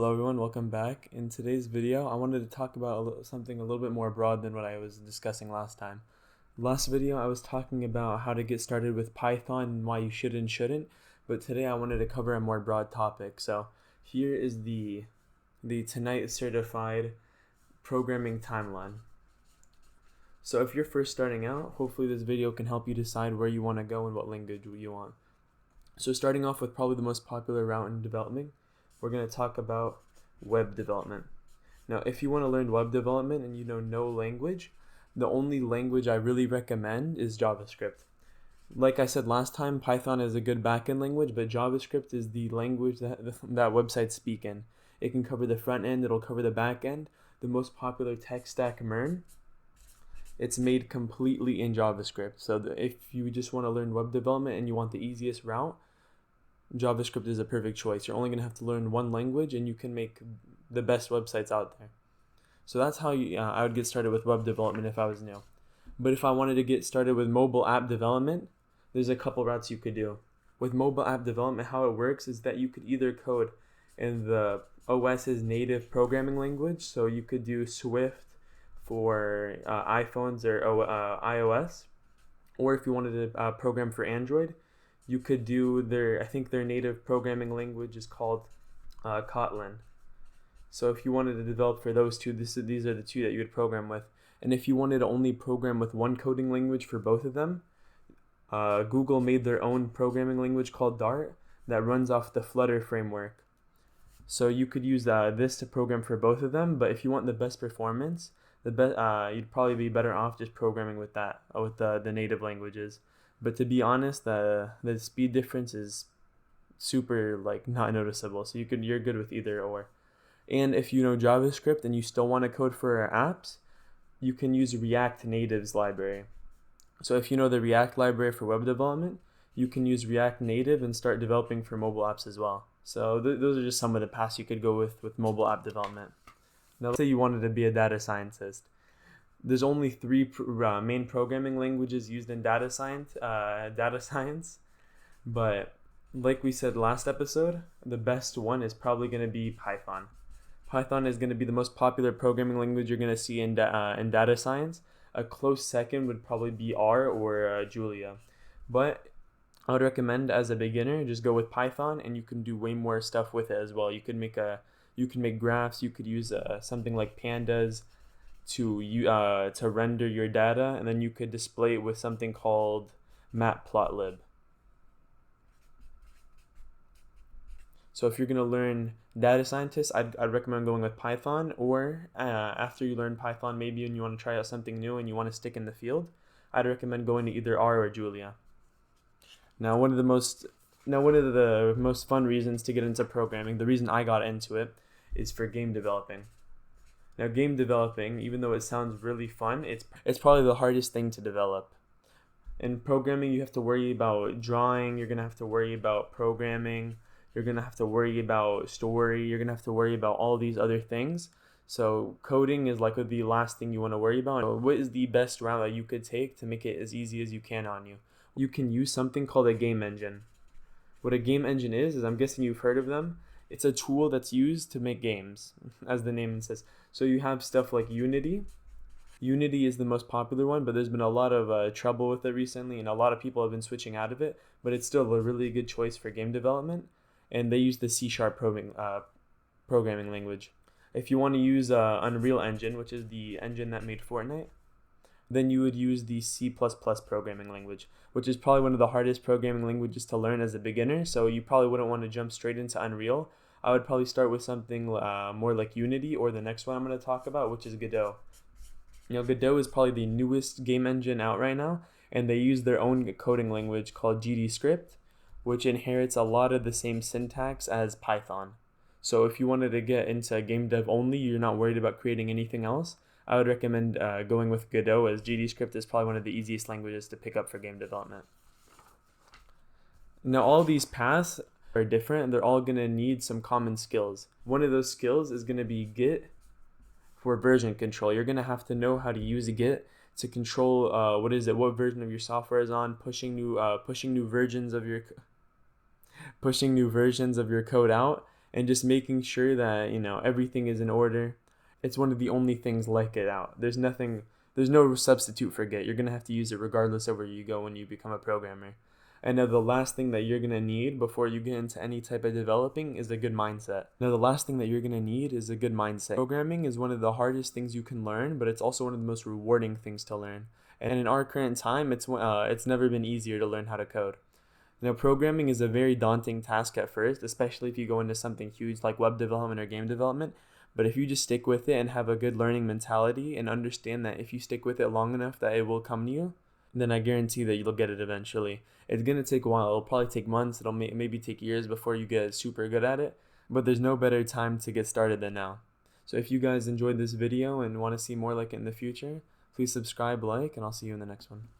Hello everyone, welcome back. In today's video, I wanted to talk about something a little bit more broad than what I was discussing last time. Last video, I was talking about how to get started with Python and why you should and shouldn't, but today I wanted to cover a more broad topic. So here is the Tonight Certified Programming Timeline. So if you're first starting out, hopefully this video can help you decide where you want to go and what language you want. So starting off with probably the most popular route in development, we're going to talk about web development. Now, if you want to learn web development and you know no language, the only language I really recommend is JavaScript. Like I said last time, Python is a good backend language, but JavaScript is the language that websites speak in. It can cover the front end, it'll cover the back end. The most popular tech stack, MERN, it's made completely in JavaScript. So if you just want to learn web development and you want the easiest route, JavaScript is a perfect choice. You're only going to have to learn one language and you can make the best websites out there. So that's how I would get started with web development if I was new. But if I wanted to get started with mobile app development, there's a couple routes you could do. With mobile app development, how it works is that you could either code in the OS's native programming language, so you could do Swift for iPhones or iOS, or if you wanted to program for Android, you could do I think their native programming language is called Kotlin. So if you wanted to develop for those two, these are the two that you would program with. And if you wanted to only program with one coding language for both of them, Google made their own programming language called Dart that runs off the Flutter framework. So you could use this to program for both of them, but if you want the best performance, you'd probably be better off just programming with that, with the native languages. But to be honest, the speed difference is super not noticeable. So you're good with either or. And if you know JavaScript and you still want to code for apps, you can use React Native's library. So if you know the React library for web development, you can use React Native and start developing for mobile apps as well. So those are just some of the paths you could go with mobile app development. Now let's say you wanted to be a data scientist. There's only three main programming languages used in data science, but like we said last episode, the best one is probably going to be Python. Python is going to be the most popular programming language you're going to see in data science. A close second would probably be R or Julia, but I would recommend as a beginner just go with Python, and you can do way more stuff with it as well. You can make graphs. You could use something like pandas to render your data, and then you could display it with something called Matplotlib. So if you're going to learn data scientist, I'd recommend going with Python, or after you learn Python, maybe and you want to try out something new and you want to stick in the field, I'd recommend going to either R or Julia. Now, one of the most fun reasons to get into programming, the reason I got into it, is for game developing. Now, game developing, even though it sounds really fun, it's probably the hardest thing to develop. In programming, you have to worry about drawing, you're going to have to worry about programming, you're going to have to worry about story, you're going to have to worry about all these other things. So coding is likely the last thing you want to worry about. So what is the best route that you could take to make it as easy as you can on you? You can use something called a game engine. What a game engine is I'm guessing you've heard of them. It's a tool that's used to make games, as the name says. So you have stuff like Unity. Unity is the most popular one, but there's been a lot of trouble with it recently, and a lot of people have been switching out of it, but it's still a really good choice for game development, and they use the C# programming language. If you want to use Unreal Engine, which is the engine that made Fortnite, then you would use the C++ programming language, which is probably one of the hardest programming languages to learn as a beginner, so you probably wouldn't want to jump straight into Unreal. I would probably start with something more like Unity, or the next one I'm going to talk about, which is Godot. Godot is probably the newest game engine out right now, and they use their own coding language called GDScript, which inherits a lot of the same syntax as Python. So if you wanted to get into game dev only, you're not worried about creating anything else, I would recommend going with Godot, as GDScript is probably one of the easiest languages to pick up for game development. Now, all these paths are different, and they're all going to need some common skills. One of those skills is going to be Git for version control. You're going to have to know how to use Git to control what version of your software is on, pushing new versions of your code out, and just making sure that, everything is in order. It's one of the only things like it out. There's no substitute for Git. You're going to have to use it regardless of where you go when you become a programmer. And now the last thing that you're going to need before you get into any type of developing is a good mindset. Now the last thing that you're going to need is a good mindset. Programming is one of the hardest things you can learn, but it's also one of the most rewarding things to learn. And in our current time, it's never been easier to learn how to code. Now, programming is a very daunting task at first, especially if you go into something huge like web development or game development. But if you just stick with it and have a good learning mentality and understand that if you stick with it long enough that it will come to you, then I guarantee that you'll get it eventually. It's going to take a while. It'll probably take months. It'll maybe take years before you get super good at it. But there's no better time to get started than now. So if you guys enjoyed this video and want to see more like it in the future, please subscribe, like, and I'll see you in the next one.